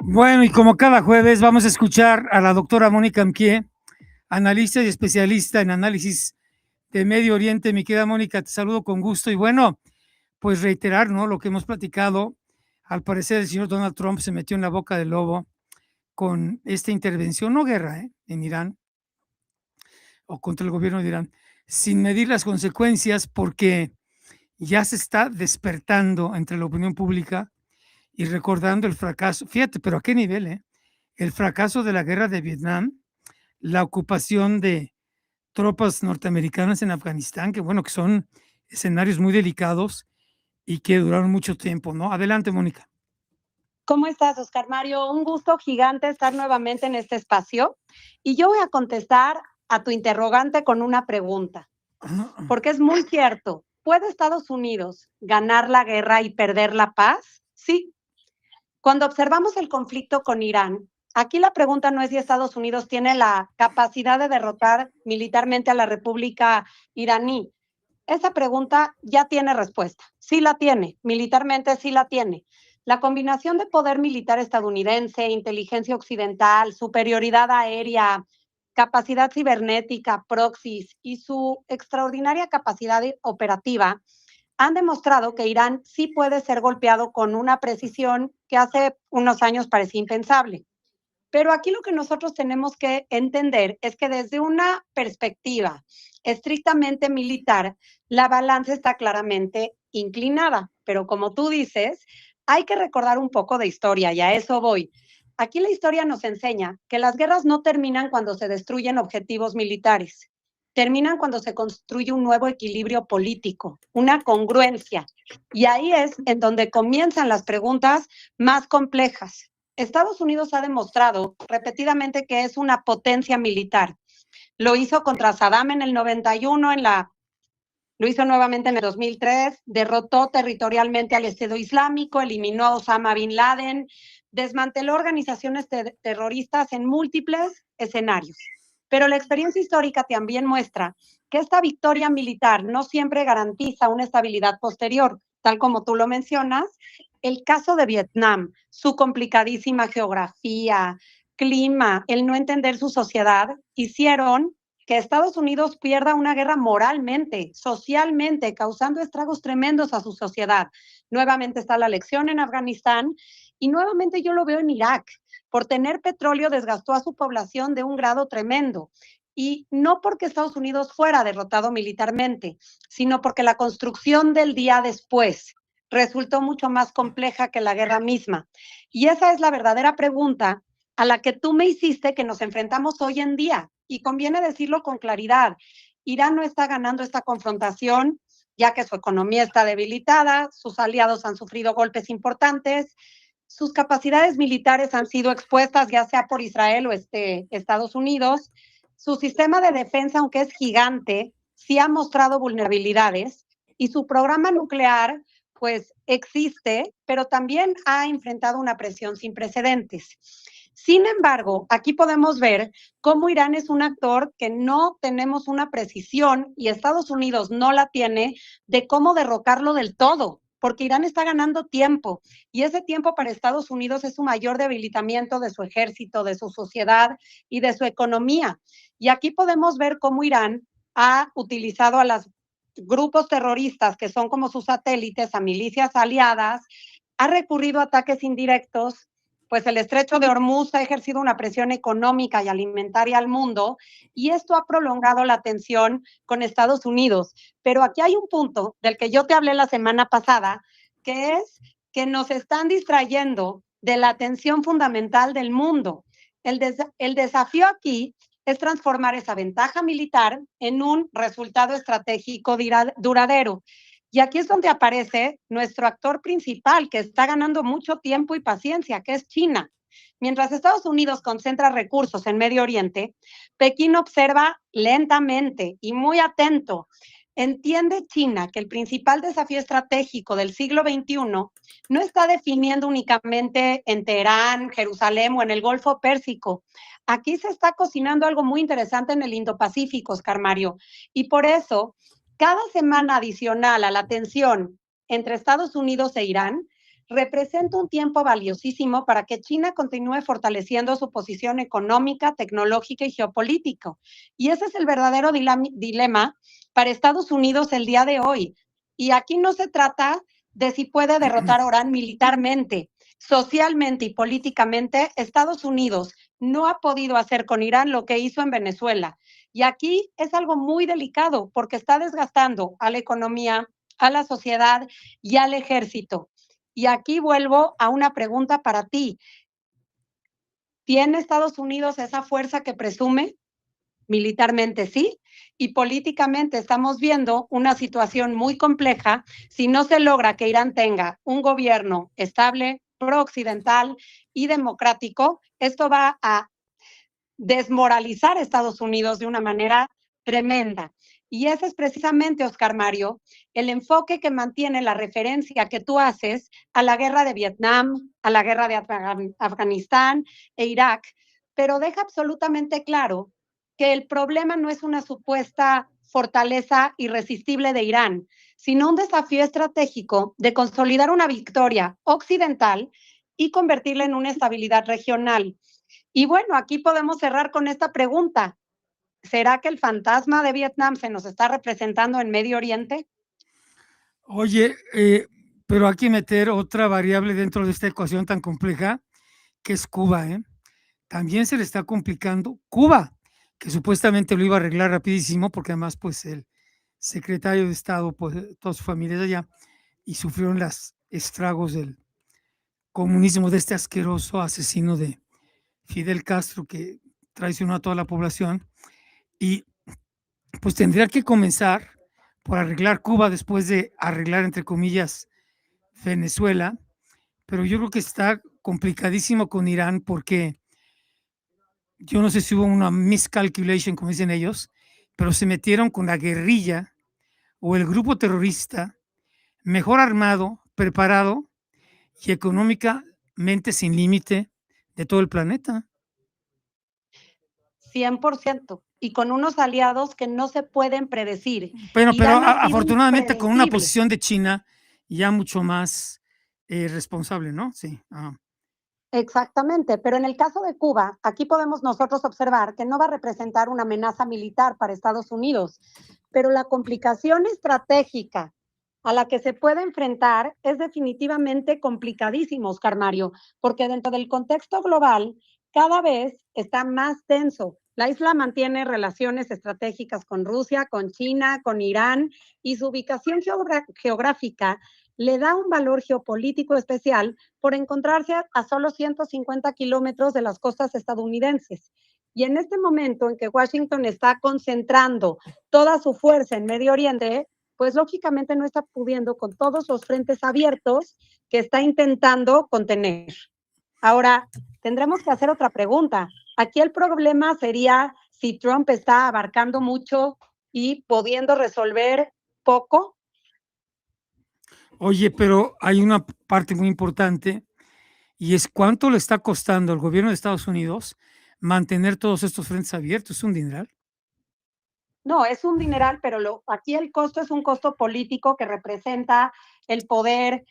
Bueno, y como cada jueves vamos a escuchar a la doctora Mónica Amquié, analista y especialista en análisis de Medio Oriente. Mi querida Mónica, te saludo con gusto y bueno, pues reiterar, ¿no?, lo que hemos platicado. Al parecer el señor Donald Trump se metió en la boca del lobo con esta intervención, no guerra, en Irán o contra el gobierno de Irán, sin medir las consecuencias, porque ya se está despertando entre la opinión pública y recordando el fracaso, fíjate, pero ¿a qué nivel? El fracaso de la guerra de Vietnam, la ocupación de tropas norteamericanas en Afganistán, que bueno, que son escenarios muy delicados y que duraron mucho tiempo, ¿no? Adelante, Mónica. ¿Cómo estás, Oscar Mario? Un gusto gigante estar nuevamente en este espacio. Y yo voy a contestar a tu interrogante con una pregunta, porque es muy cierto. ¿Puede Estados Unidos ganar la guerra y perder la paz? Sí. Cuando observamos el conflicto con Irán, aquí la pregunta no es si Estados Unidos tiene la capacidad de derrotar militarmente a la República iraní. Esa pregunta ya tiene respuesta. Sí la tiene, militarmente sí la tiene. La combinación de poder militar estadounidense, inteligencia occidental, superioridad aérea, capacidad cibernética, proxies y su extraordinaria capacidad operativa han demostrado que Irán sí puede ser golpeado con una precisión que hace unos años parecía impensable. Pero aquí lo que nosotros tenemos que entender es que desde una perspectiva estrictamente militar, la balanza está claramente inclinada. Pero como tú dices, hay que recordar un poco de historia y a eso voy. Aquí la historia nos enseña que las guerras no terminan cuando se destruyen objetivos militares, terminan cuando se construye un nuevo equilibrio político, una congruencia. Y ahí es en donde comienzan las preguntas más complejas. Estados Unidos ha demostrado repetidamente que es una potencia militar. Lo hizo contra Saddam en el 91, lo hizo nuevamente en el 2003, derrotó territorialmente al Estado Islámico, eliminó a Osama Bin Laden, desmanteló organizaciones terroristas en múltiples escenarios. Pero la experiencia histórica también muestra que esta victoria militar no siempre garantiza una estabilidad posterior, tal como tú lo mencionas. El caso de Vietnam, su complicadísima geografía, clima, el no entender su sociedad, hicieron que Estados Unidos pierda una guerra moralmente, socialmente, causando estragos tremendos a su sociedad. Nuevamente está la lección en Afganistán y nuevamente yo lo veo en Irak. Por tener petróleo desgastó a su población de un grado tremendo. Y no porque Estados Unidos fuera derrotado militarmente, sino porque la construcción del día después resultó mucho más compleja que la guerra misma. Y esa es la verdadera pregunta a la que tú me hiciste que nos enfrentamos hoy en día. Y conviene decirlo con claridad. Irán no está ganando esta confrontación, ya que su economía está debilitada, sus aliados han sufrido golpes importantes, sus capacidades militares han sido expuestas, ya sea por Israel o Estados Unidos. Su sistema de defensa, aunque es gigante, sí ha mostrado vulnerabilidades y su programa nuclear, pues existe, pero también ha enfrentado una presión sin precedentes. Sin embargo, aquí podemos ver cómo Irán es un actor que no tenemos una precisión y Estados Unidos no la tiene de cómo derrocarlo del todo, porque Irán está ganando tiempo y ese tiempo para Estados Unidos es un mayor debilitamiento de su ejército, de su sociedad y de su economía. Y aquí podemos ver cómo Irán ha utilizado a los grupos terroristas que son como sus satélites, a milicias aliadas, ha recurrido a ataques indirectos, pues el estrecho de Hormuz ha ejercido una presión económica y alimentaria al mundo y esto ha prolongado la tensión con Estados Unidos. Pero aquí hay un punto del que yo te hablé la semana pasada, que es que nos están distrayendo de la atención fundamental del mundo. El desafío aquí es transformar esa ventaja militar en un resultado estratégico duradero. Y aquí es donde aparece nuestro actor principal, que está ganando mucho tiempo y paciencia, que es China. Mientras Estados Unidos concentra recursos en Medio Oriente, Pekín observa lentamente y muy atento. Entiende China que el principal desafío estratégico del siglo XXI no está definiendo únicamente en Teherán, Jerusalén o en el Golfo Pérsico. Aquí se está cocinando algo muy interesante en el Indo-Pacífico, Oscar Mario. Y por eso, cada semana adicional a la tensión entre Estados Unidos e Irán representa un tiempo valiosísimo para que China continúe fortaleciendo su posición económica, tecnológica y geopolítico. Y ese es el verdadero dilema para Estados Unidos el día de hoy. Y aquí no se trata de si puede derrotar a Irán militarmente, socialmente y políticamente. Estados Unidos no ha podido hacer con Irán lo que hizo en Venezuela. Y aquí es algo muy delicado porque está desgastando a la economía, a la sociedad y al ejército. Y aquí vuelvo a una pregunta para ti. ¿Tiene Estados Unidos esa fuerza que presume? Militarmente sí, y políticamente estamos viendo una situación muy compleja si no se logra que Irán tenga un gobierno estable, pro-occidental y democrático. Esto va a desmoralizar a Estados Unidos de una manera tremenda. Y ese es precisamente, Oscar Mario, el enfoque que mantiene la referencia que tú haces a la guerra de Vietnam, a la guerra de Afganistán e Irak, pero deja absolutamente claro que el problema no es una supuesta fortaleza irresistible de Irán, sino un desafío estratégico de consolidar una victoria occidental y convertirla en una estabilidad regional. Y bueno, aquí podemos cerrar con esta pregunta. ¿Será que el fantasma de Vietnam se nos está representando en Medio Oriente? Oye, pero hay que meter otra variable dentro de esta ecuación tan compleja, que es Cuba, ¿eh? También se le está complicando Cuba, que supuestamente lo iba a arreglar rapidísimo, porque además, pues, el secretario de Estado, pues, toda su familia es de allá, y sufrieron los estragos del comunismo de este asqueroso asesino de Fidel Castro, que traicionó a toda la población. Y pues tendría que comenzar por arreglar Cuba después de arreglar, entre comillas, Venezuela, pero yo creo que está complicadísimo con Irán porque yo no sé si hubo una miscalculation, como dicen ellos, pero se metieron con la guerrilla o el grupo terrorista mejor armado, preparado y económicamente sin límite de todo el planeta. 100%. Y con unos aliados que no se pueden predecir. Bueno, pero Irán ha sido afortunadamente con una impredecible. posición de China ya mucho más responsable, ¿no? Sí. Ajá. Exactamente, pero en el caso de Cuba, aquí podemos nosotros observar que no va a representar una amenaza militar para Estados Unidos, pero la complicación estratégica a la que se puede enfrentar es definitivamente complicadísimo, Oscar Mario, porque dentro del contexto global cada vez está más tenso. La isla mantiene relaciones estratégicas con Rusia, con China, con Irán, y su ubicación geográfica le da un valor geopolítico especial por encontrarse a solo 150 kilómetros de las costas estadounidenses. Y en este momento en que Washington está concentrando toda su fuerza en Medio Oriente, pues lógicamente no está pudiendo con todos los frentes abiertos que está intentando contener. Ahora, tendremos que hacer otra pregunta. Aquí el problema sería si Trump está abarcando mucho y pudiendo resolver poco. Oye, pero hay una parte muy importante y es cuánto le está costando al gobierno de Estados Unidos mantener todos estos frentes abiertos. Es un dineral. No, es un dineral, pero aquí el costo es un costo político que representa el poder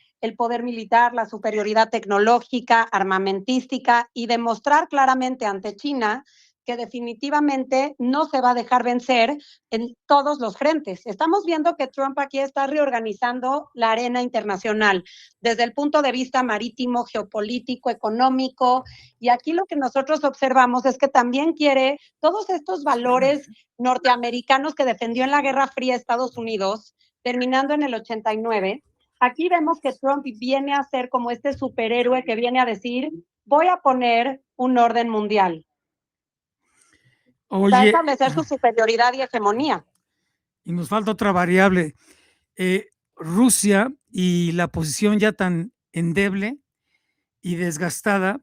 militar, la superioridad tecnológica, armamentística y demostrar claramente ante China que definitivamente no se va a dejar vencer en todos los frentes. Estamos viendo que Trump aquí está reorganizando la arena internacional desde el punto de vista marítimo, geopolítico, económico, y aquí lo que nosotros observamos es que también quiere todos estos valores norteamericanos que defendió en la Guerra Fría Estados Unidos, terminando en el 89. Aquí vemos que Trump viene a ser como este superhéroe que viene a decir, voy a poner un orden mundial. Va a Oye, establecer su superioridad y hegemonía. y nos falta otra variable. Rusia y la posición ya tan endeble y desgastada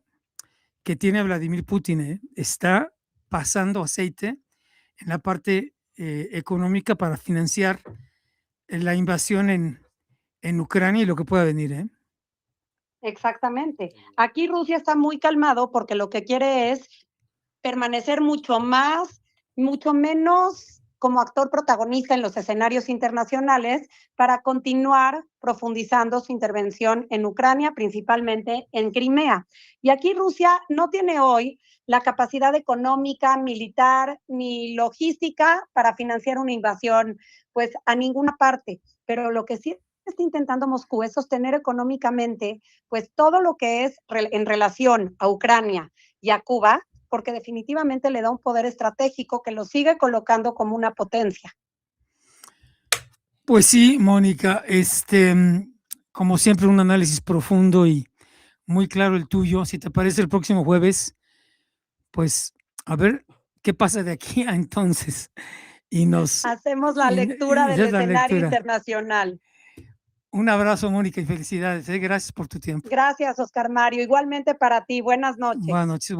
que tiene Vladimir Putin, está pasando aceite en la parte económica para financiar la invasión en Ucrania y lo que pueda venir. Exactamente. Aquí Rusia está muy calmado porque lo que quiere es permanecer mucho menos como actor protagonista en los escenarios internacionales para continuar profundizando su intervención en Ucrania, principalmente en Crimea. Y aquí Rusia no tiene hoy la capacidad económica, militar ni logística para financiar una invasión pues a ninguna parte, pero lo que sí está intentando Moscú es sostener económicamente pues todo lo que es en relación a Ucrania y a Cuba, porque definitivamente le da un poder estratégico que lo sigue colocando como una potencia. Pues sí, Mónica, como siempre, un análisis profundo y muy claro el tuyo. Si te parece el próximo jueves, pues a ver qué pasa de aquí a entonces. Y hacemos la lectura del escenario internacional. Un abrazo, Mónica, y felicidades. Gracias por tu tiempo. Gracias, Oscar Mario. Igualmente para ti. Buenas noches. Buenas noches.